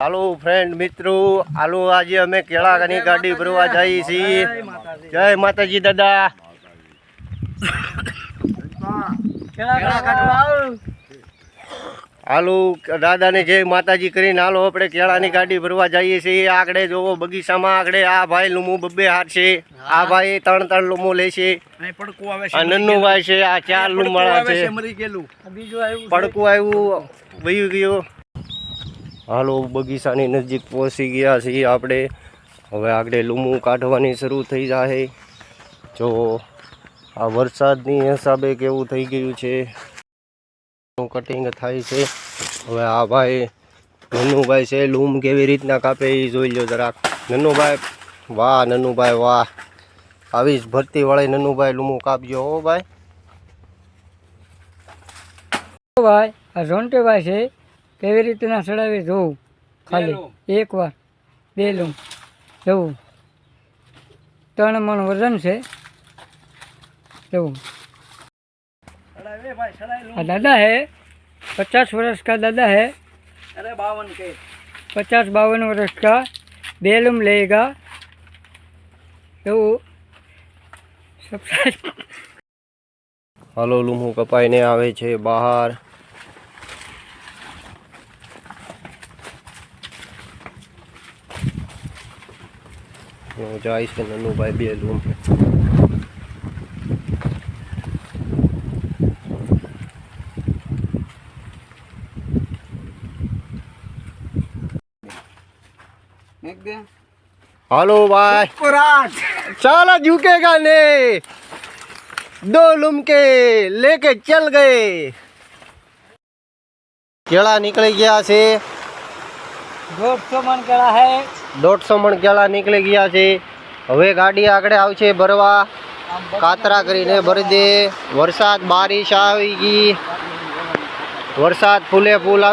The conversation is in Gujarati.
હાલો ફ્રેન્ડ મિત્રો, હાલો આજે અમે કેળાની ગાડી ભરવા જઈએ છીએ। જય માતાજી દાદા। હાલો દાદાને જય માતાજી કરીને હાલો આપણે કેળાની ગાડી ભરવા જઈએ છીએ। આગળ જોવો બગીચામાં આગળ આ ભાઈ લૂમો બબ્બે હાથ છે, આ ભાઈ ત્રણ લૂમો લે છે, આ નન્નુ ભાઈ છે, આ 4 લૂમવાળા છે, પડકું આવ્યું વયું ગયો। હાલો બગીચાની નજીક પહોંચી ગયા છીએ આપણે। હવે આગળ લૂમું કાઢવાની શરૂ થઈ જાય। જો આ વરસાદની હિસાબે કેવું થઈ ગયું છે, કટિંગ થાય છે। હવે આ ભાઈ નન્નુભાઈ છે, લૂમ કેવી રીતના કાપે એ જોઈ લો જરાક। નન્નુભાઈ વાહ, નન્નુભાઈ વાહ, આવી જ ભરતી વાળી નન્નુભાઈ લૂમું કાપજો હો ભાઈ। ભાઈ આ ઝોન્ટેભાઈ છે, કેવી રીતના ચડાવી જોઉં, ખાલી એકવાર 2 લૂમ જવું, 3 મણ વજન છે जब दादा है 50 वर्ष का दादा है। अरे 52 के 50-52 वर्ष का 2 लूम लेगा तो सब। હાલો લૂમું કપાઈને આવે છે બહાર। જાય છે નન્નુભાઈ 2 લૂમ। हेलो भाई, चलो झुकेगा नहीं, 2 लूम के लेके चल गए। केला निकल गया से 150 मण केला है, 150 मण केला निकली गया છે। હવે ગાડી આગળ આવશે ભરવા, કાતરા કરીને ભરી દે। વરસાદ બારિશ આવી ગઈ, વરસાદ ફૂલે ફૂલ આવી।